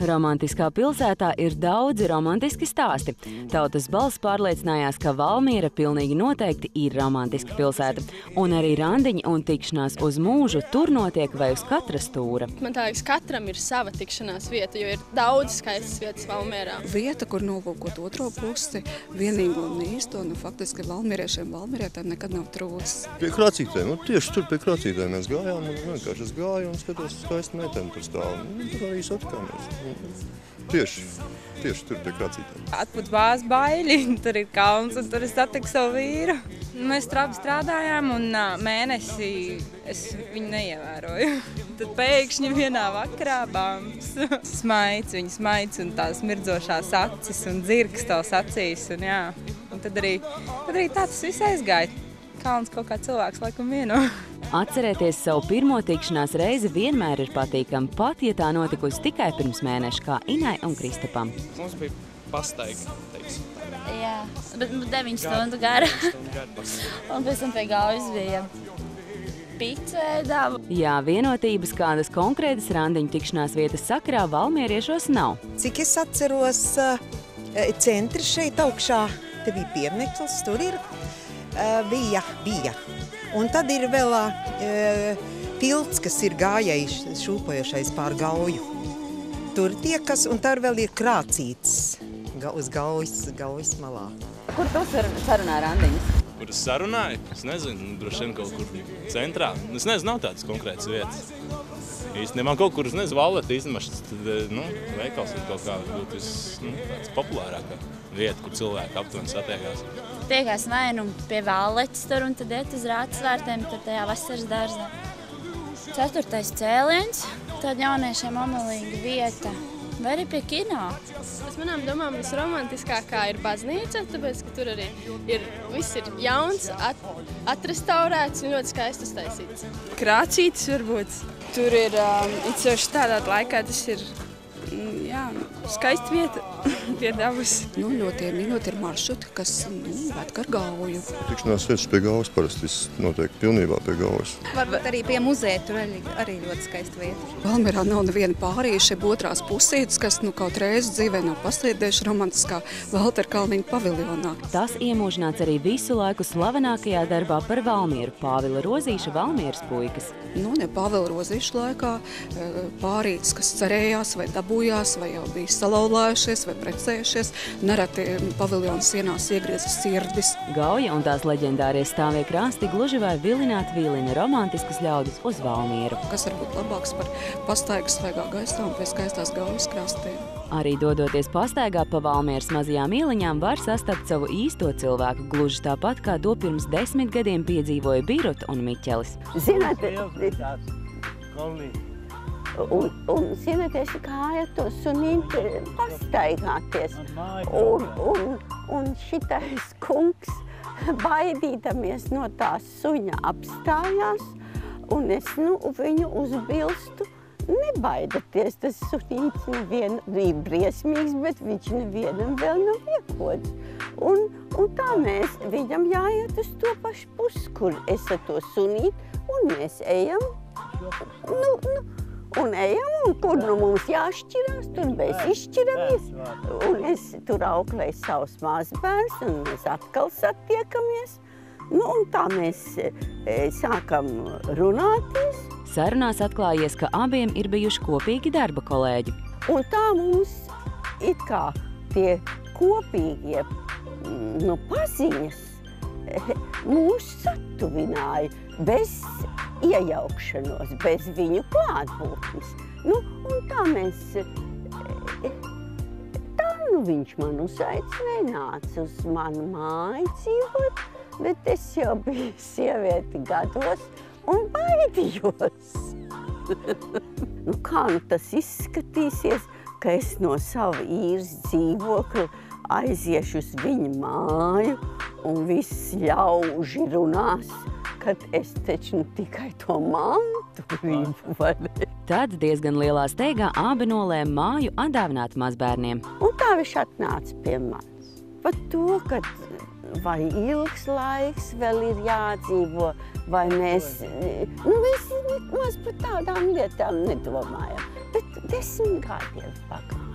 Romantiskā pilsētā ir daudzi romantiski stāsti. Tautas balss pārliecinājās, ka Valmiera pilnīgi noteikti ir romantiska pilsēta. Un arī randiņi un tikšanās uz mūžu tur notiek vai uz katra stūra. Man liekas, katram ir sava tikšanās vieta, jo ir daudz skaistas vietas Valmierā. Vieta, kur nolūkot otro pusi, vienīgo un īsto, faktiski valmieriešiem, valmierietēm nekad nav trūcis. Pie krācītēm, tieši tur pie krācītēm mēs gājām, un vienkārši es gāju un skatos skaisti meiteni tur stāv. Tur arī satikāmies. Tieši tur pie krācītēm. Atpūt bāz baļi, tur ir kalns un tur es satiku savu vīru. Mēs strādājām un mēnesi es viņu neievēroju. Tad pēkšņi vienā vakarā bams. Viņa smaids un tās mirdzošās acis un dzirgs tās acīs. Un, jā. Un tad arī tā tas viss aizgāja. Kalns kaut kā cilvēks laikam vieno. Atcerēties savu pirmo tikšanās reizi vienmēr ir patīkami, pat ja tā notikusi tikai pirms mēneša, kā Inai un Kristapam. Mums bija pastaiga, teiksim. Jā, bet 9 stundu gara. Un pēc tam pie Gaujas bija pica ēdām. Jā, vienotības kādas konkrētas randiņu tikšanās vietas sakarā valmieriešos nav. Cik es atceros, centri šeit augšā, te bija piemineklis, tur ir. Bija. Un tad ir vēl tilts, kas ir gājējis, šūpojošais pār Gauju. Tur tiekas, un tur vēl ir krācīts uz Gaujas malā. Kur tu sarunāji randiņus? Kur es sarunāju? Es nezinu, droši vien kaut kur centrā. Es nezinu, nav tādas konkrētas vietas. Īstenībā kaut kur, es nezinu, Valeta izmašas, tad, veikals ir kaut kā būtu tāds populārākā vieta, kur cilvēki aptuveni satiekās. Tiekās vai nu pie Valletas tur un tad iet uz Rātsvērtiem, tur tajā vasaras dārzā. 4. cēliens, tad jauniešiem amalīga vieta. Vai arī pie kino. Pēc manām domām visromantiskākā ir baznīca, tāpēc, ka tur arī viss ir jauns, atrestaurēts un ļoti skaisti uztaisīts. Krācītis varbūt. Tur ir, itsevišķi tādā laikā tas ir, skaista vieta pie dabas. Ļoti ir maršruti, kas ved gar Gauju. Tikšanās vietas pie Gaujas parasti viss notiek pilnībā pie Gaujas. Varbūt arī pie muzeja tur arī ļoti skaista vieta. Valmierā nav neviena pārīša, otrās pusītes, kas kaut reizi dzīvē nav pasliedējuši romantiskā Valtera Kalniņa paviljonā. Tas iemūžināts arī visu laiku slavenākajā darbā par Valmieru Pāvila Rozīša Valmieras puikas. Pāvila Rozīša laikā pārītes, kas cerējās vai dabūjās, vai jau bija salauzājušies vai precējušies, nereti paviljonu sienās iegriezas sirdis. Gauja un tās leģendārie stāvie krasti gluži vai vilina romantiskus ļaudis uz Valmieru. Kas var būt labāks par pastaigu svaigā gaisā un pie skaistās Gaujas krastiem? Arī dodoties pastaigā pa Valmieras mazajām ieliņām var sastapt savu īsto cilvēku, gluži tāpat kā to pirms 10 gadiem piedzīvoja Biruta un Miķelis. Un zināties, kā to sunīti pastaigāties. Un šitais kungs baidīdamies no tās suņa apstājās, un es viņu uzbilstu. Nebaidieties, tas sunīts ir briesmīgs, bet viņš nevienam vēl nav iekods. Un tā mēs viņam jāiet uz to pašu pusi, kur es ar to sunīti, un mēs ejam. Un kur mums jāšķirās, tur mēs izšķiramies. Un es tur auklēju savus mazbērns, un mēs atkal satiekamies. Un tā mēs sākam runāties. Sarunās atklājies, ka abiem ir bijuši kopīgi darba kolēģi. Un tā mums it kā tie kopīgie paziņas mūs satuvināja bez iejaukšanos, bez viņu klātbūtnes. Un tā mēs, viņš man uzaicināja, nāca uz manu māju dzīvot, bet es jau biju sievieti gados un baidījos. Kā tas izskatīsies, ka es no sava īres dzīvokļa aiziešu uz viņa māju un viss ļauži runās, kad es taču tikai to mantu gribu, vai ne? Tad diezgan lielā steigā abi nolēma māju atdāvināt mazbērniem. Un tā viņš atnāca pie manis. Par to, ka vai ilgs laiks vēl ir jādzīvo, vai mēs par tādām lietām nedomājam. Bet 10 gadiem pagājuši.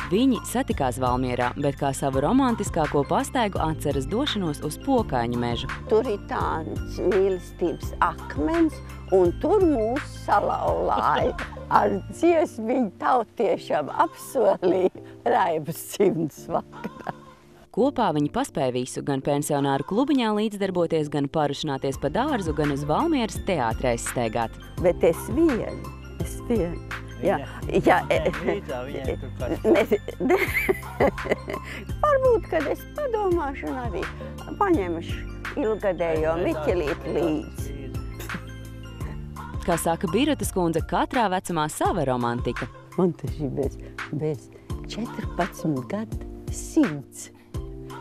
Viņi satikās Valmierā, bet kā savu romantiskāko pastaigu atceras došanos uz Pokaiņu mežu. Tur ir tāds mīlestības akmens, un tur mūs salauzāja. Ar dziesmiņu tautiešiem apsolīja Raibas simts vakarā. Kopā viņi paspēja visu, gan pensionāru klubiņā līdzdarboties, gan parušināties pa dārzu, gan uz Valmieras teātra aizsteigāt. Bet es vienu. Jā, varbūt, kad es padomāšu un arī paņemšu ilgadējo Miķelīti līdzi. Kā saka Birutas kundze, katrā vecumā sava romantika. Man tas ir bez 14 gadu 100.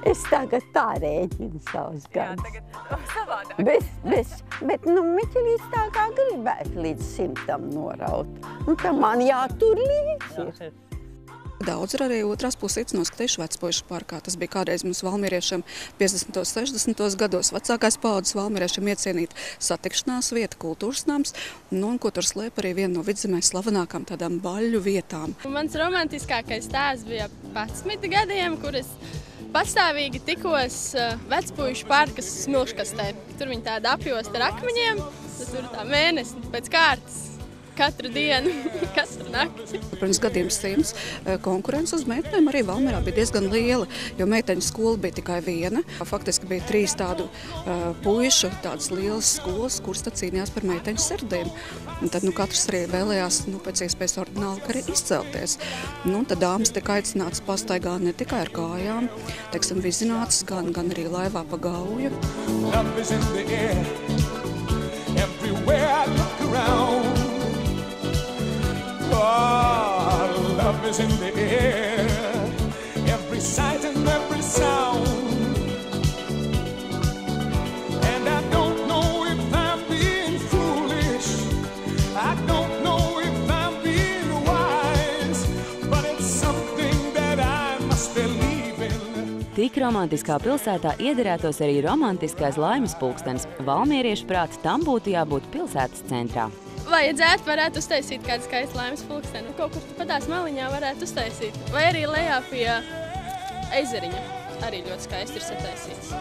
Es tagad tā rēķinu savus gadus. Bet Miķelīts tā kā gribētu līdz 100 noraut. Tā man jātur līdzi. Daudz ir arī otrās pusītes noskatījuši vecpuišu parkā. Tas bija kādreiz mums valmieriešiem 50. 60. gados. Vecākais paudzes valmieriešiem iecienīt satikšanās vieta, kultūras nams, un ko tur slēp arī viena no Vidzemē slavenākām tādām baļļu vietām. Mans romantiskākais stāsts bija 11 gadiem, kur es pastāvīgi tikos vecpuišu parkas smilškastē. Tur viņi tāda apjosta ar akmeņiem, tad tur tā mēnesi pēc kārtas. Katru dienu, katru nakti. Pirms gadiem 100 konkurence uz meitenēm arī Valmierā bija diezgan liela, jo meiteņu skola bija tikai viena. Faktiski bija 3 tādu puišu, tādas lielas skolas, kuras tad cīnījās par meiteņu sirdīm. Un tad katrs arī vēlējās pēc iespējas ordināli arī izcelties. Tad dāmas tika aicinātas pastaigā ne tikai ar kājām, teiksim, vizinātas, gan arī laivā pa gauju. Love is in the air, everywhere I look around. Oh, love is in the air, every sight and every sound. And I don't know if I'm being foolish, I don't know if I'm being wise, but it's something that I must believe in. Tik romantiskā pilsētā iederētos arī romantiskais laimes pulkstenis. Valmieriešu prāt, tam būtu jābūt pilsētas centrā. Vajadzētu, varētu uztaisīt kādu skaistu laimes pulksteni. Kaut kur patās maliņā varētu uztaisīt. Vai arī lejā pie ezeriņa. Arī ļoti skaisti ir sataisīts.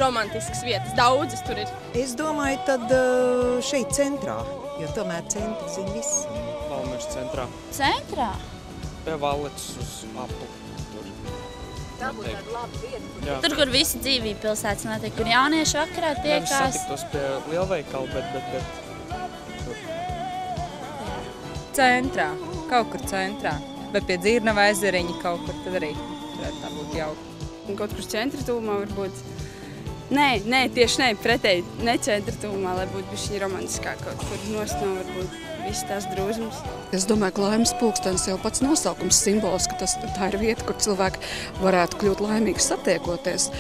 Romantiskas vietas, daudzas tur ir. Es domāju, tad šeit centrā, jo tomēr centri zina viss. Valmieras centrā. Centrā? Pie Valletes uz apu. Tā būtu tāda laba vieta. Tur, kur visi dzīvība pilsētas notiek, kur jaunieši vakarā tiekās. Nevis satiktos pie lielveikala, bet centrā, kaut kur centrā, bet pie Dzirnava ezeriņa kaut kur, tad arī tā būtu jauka. Kaut kur centra tūmā varbūt. Nē, tieši ne, pretēji, ne centra tūmā, lai būtu bišķiņi romantiskāk kaut kur nost no varbūt visas tās drūzmas. Es domāju, ka laimes pulkstenis jau pats nosaukums simbols, ka tā ir vieta, kur cilvēki varētu kļūt laimīgi satiekoties.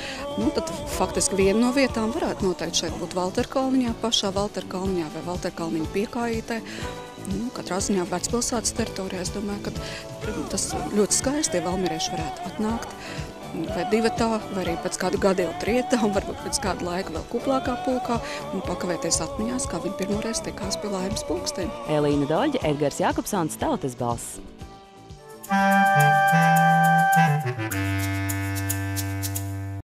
Tad faktiski viena no vietām varētu noteikti šeit būt Valterkalniņā, pašā Valterkalniņā vai Valterkalniņa piekājītē. Katrā ziņā vecpilsētas teritorijā, es domāju, ka tas ļoti skaisti, ja valmierieši varētu atnākt vai divatā, vai arī pēc kādu gadu jau trietā, un varbūt pēc kādu laiku vēl kuplākā pulkā, un pakavēties atmiņās, kā viņi pirmoreiz tikās pie laimes pulksteņa. Elīna Doļģe, Edgars Jakobsons, Tautas balss.